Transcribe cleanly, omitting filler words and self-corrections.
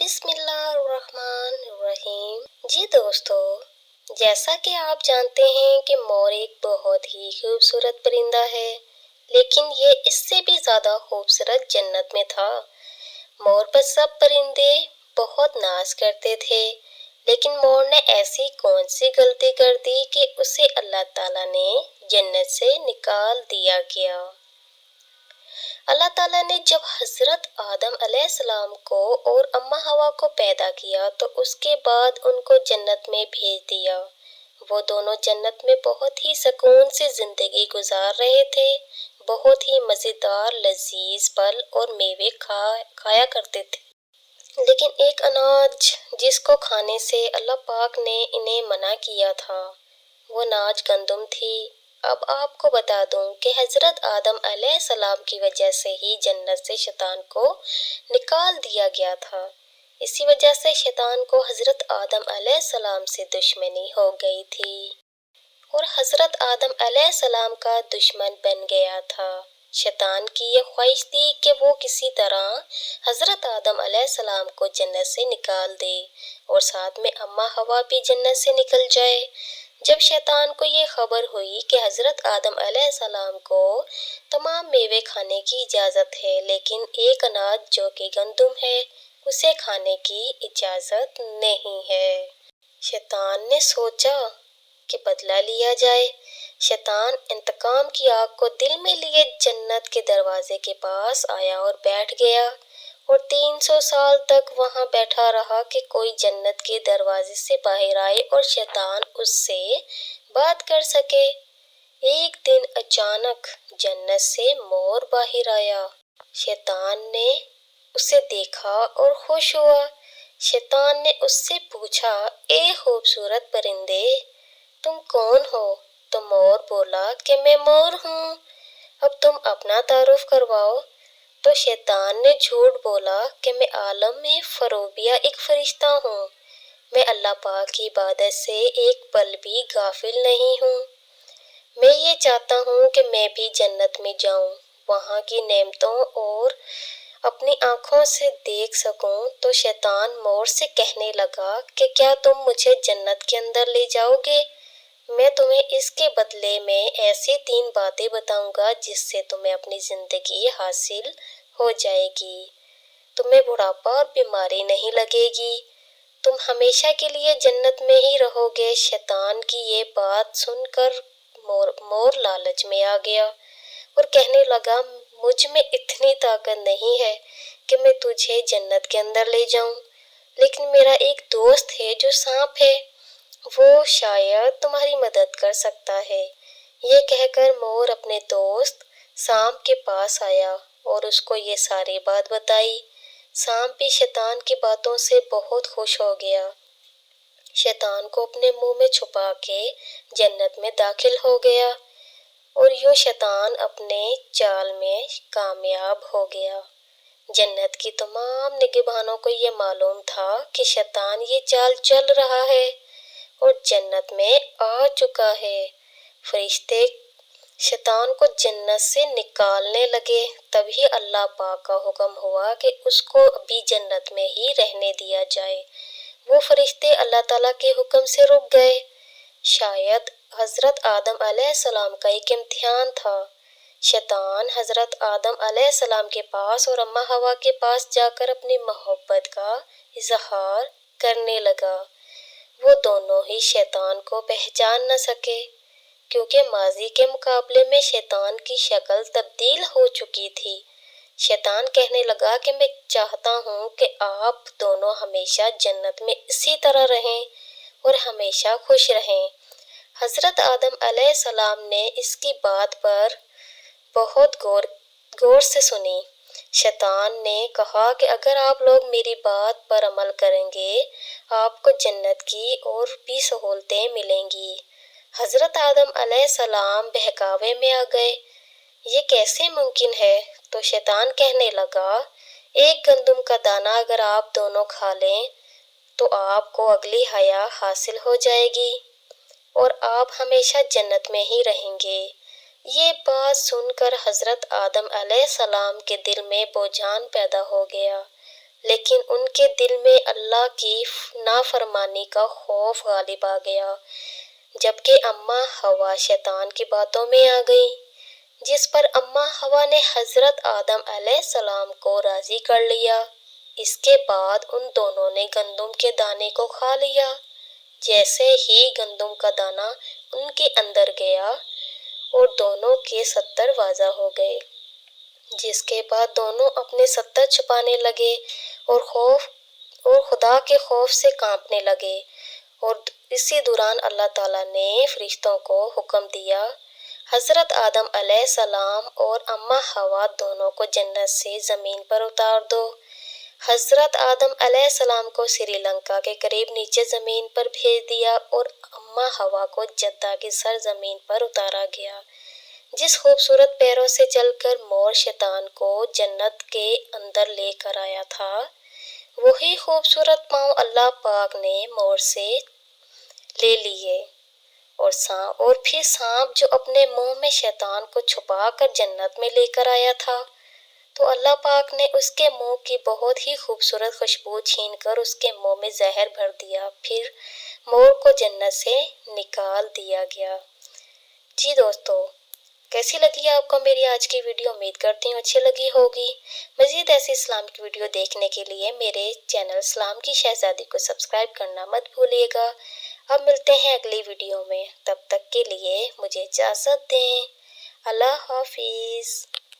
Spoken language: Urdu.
بسم اللہ الرحمن الرحیم۔ جی دوستو، جیسا کہ آپ جانتے ہیں کہ مور ایک بہت ہی خوبصورت پرندہ ہے، لیکن یہ اس سے بھی زیادہ خوبصورت جنت میں تھا۔ مور پر سب پرندے بہت ناز کرتے تھے، لیکن مور نے ایسی کون سی غلطی کر دی کہ اسے اللہ تعالیٰ نے جنت سے نکال دیا گیا۔ اللہ تعالیٰ نے جب حضرت آدم علیہ السلام کو اور اماں حوا کو پیدا کیا تو اس کے بعد ان کو جنت میں بھیج دیا۔ وہ دونوں جنت میں بہت ہی سکون سے زندگی گزار رہے تھے، بہت ہی مزیدار لذیذ پھل اور میوے کھایا کرتے تھے۔ لیکن ایک اناج جس کو کھانے سے اللہ پاک نے انہیں منع کیا تھا، وہ اناج گندم تھی۔ اب آپ کو بتا دوں کہ حضرت آدم علیہ السلام کی وجہ سے ہی جنت سے شیطان کو نکال دیا گیا تھا۔ اسی وجہ سے شیطان کو حضرت آدم علیہ السلام سے دشمنی ہو گئی تھی اور حضرت آدم علیہ السلام کا دشمن بن گیا تھا۔ شیطان کی یہ خواہش تھی کہ وہ کسی طرح حضرت آدم علیہ السلام کو جنت سے نکال دے اور ساتھ میں اماں حوا بھی جنت سے نکل جائے۔ جب شیطان کو یہ خبر ہوئی کہ حضرت آدم علیہ السلام کو تمام میوے کھانے کی اجازت ہے، لیکن ایک اناج جو کہ گندم ہے اسے کھانے کی اجازت نہیں ہے، شیطان نے سوچا کہ بدلہ لیا جائے۔ شیطان انتقام کی آگ کو دل میں لیے جنت کے دروازے کے پاس آیا اور بیٹھ گیا اور 300 سال تک وہاں بیٹھا رہا کہ کوئی جنت کے دروازے سے باہر آئے اور شیطان اس سے بات کر سکے۔ ایک دن اچانک جنت سے مور باہر آیا۔ شیطان نے اسے دیکھا اور خوش ہوا۔ شیطان نے اس سے پوچھا، اے خوبصورت پرندے، تم کون ہو؟ تو مور بولا کہ میں مور ہوں، اب تم اپنا تعارف کرواؤ۔ تو شیطان نے جھوٹ بولا کہ میں عالم میں فروبیہ ایک فرشتہ ہوں، میں اللہ پاک کی عبادت سے ایک پل بھی غافل نہیں ہوں۔ میں یہ چاہتا ہوں کہ میں بھی جنت میں جاؤں، وہاں کی نعمتوں اور اپنی آنکھوں سے دیکھ سکوں۔ تو شیطان مور سے کہنے لگا کہ کیا تم مجھے جنت کے اندر لے جاؤ گے؟ میں تمہیں اس کے بدلے میں ایسی 3 باتیں بتاؤں گا جس سے تمہیں اپنی زندگی حاصل ہو جائے گی۔ تمہیں بڑھاپا اور بیماری نہیں لگے گی، تم ہمیشہ کے لیے جنت میں ہی رہو گے۔ شیطان کی یہ بات سن کر مور لالچ میں آ گیا اور کہنے لگا، مجھ میں اتنی طاقت نہیں ہے کہ میں تجھے جنت کے اندر لے جاؤں، لیکن میرا ایک دوست ہے جو سانپ ہے، وہ شاید تمہاری مدد کر سکتا ہے۔ یہ کہہ کر مور اپنے دوست سانپ کے پاس آیا اور اس کو یہ ساری بات بتائی۔ سانپ بھی شیطان کی باتوں سے بہت خوش ہو گیا، شیطان کو اپنے منہ میں چھپا کے جنت میں داخل ہو گیا اور یوں شیطان اپنے چال میں کامیاب ہو گیا۔ جنت کی تمام نگہبانوں کو یہ معلوم تھا کہ شیطان یہ چال چل رہا ہے اور جنت میں آ چکا ہے۔ فرشتے شیطان کو جنت سے نکالنے لگے، تبھی اللہ پاک کا حکم ہوا کہ اس کو ابھی جنت میں ہی رہنے دیا جائے۔ وہ فرشتے اللہ تعالیٰ کے حکم سے رک گئے۔ شاید حضرت آدم علیہ السلام کا ایک امتحان تھا۔ شیطان حضرت آدم علیہ السلام کے پاس اور اماں حوا کے پاس جا کر اپنی محبت کا اظہار کرنے لگا۔ وہ دونوں ہی شیطان کو پہچان نہ سکے، کیونکہ ماضی کے مقابلے میں شیطان کی شکل تبدیل ہو چکی تھی۔ شیطان کہنے لگا کہ میں چاہتا ہوں کہ آپ دونوں ہمیشہ جنت میں اسی طرح رہیں اور ہمیشہ خوش رہیں۔ حضرت آدم علیہ السلام نے اس کی بات پر بہت غور سے سنی۔ شیطان نے کہا کہ اگر آپ لوگ میری بات پر عمل کریں گے، آپ کو جنت کی اور بھی سہولتیں ملیں گی۔ حضرت آدم علیہ السلام بہکاوے میں آ گئے، یہ کیسے ممکن ہے؟ تو شیطان کہنے لگا، ایک گندم کا دانہ اگر آپ دونوں کھا لیں تو آپ کو اگلی حیات حاصل ہو جائے گی اور آپ ہمیشہ جنت میں ہی رہیں گے۔ یہ بات سن کر حضرت آدم علیہ السلام کے دل میں بہجان پیدا ہو گیا، لیکن ان کے دل میں اللہ کی نافرمانی کا خوف غالب آ گیا، جبکہ اماں حوا شیطان کی باتوں میں آ گئی، جس پر اماں حوا نے حضرت آدم علیہ السلام کو راضی کر لیا۔ اس کے بعد ان دونوں نے گندم کے دانے کو کھا لیا۔ جیسے ہی گندم کا دانہ ان کے اندر گیا اور دونوں کے ستر واضح ہو گئے، جس کے بعد دونوں اپنے ستر چھپانے لگے اور خدا کے خوف سے کانپنے لگے۔ اور اسی دوران اللہ تعالیٰ نے فرشتوں کو حکم دیا، حضرت آدم علیہ السلام اور اماں حوا دونوں کو جنت سے زمین پر اتار دو۔ حضرت آدم علیہ السلام کو سری لنکا کے قریب نیچے زمین پر بھیج دیا اور اماں حوا کو جدہ کی سرزمین پر اتارا گیا۔ جس خوبصورت پیروں سے چل کر مور شیطان کو جنت کے اندر لے کر آیا تھا، وہی خوبصورت پاؤں اللہ پاک نے مور سے لے لیے، اور پھر سانپ جو اپنے منہ میں شیطان کو چھپا کر جنت میں لے کر آیا تھا، تو اللہ پاک نے اس کے منہ کی بہت ہی خوبصورت خوشبو چھین کر اس کے منہ میں زہر بھر دیا، پھر مور کو جنت سے نکال دیا گیا۔ جی دوستو، کیسی لگی آپ کو میری آج کی ویڈیو؟ امید کرتی ہوں اچھی لگی ہوگی۔ مزید ایسی اسلام کی ویڈیو دیکھنے کے لیے میرے چینل اسلام کی شہزادی کو سبسکرائب کرنا مت بھولیے گا۔ اب ملتے ہیں اگلی ویڈیو میں، تب تک کے لیے مجھے اجازت دیں۔ اللہ حافظ۔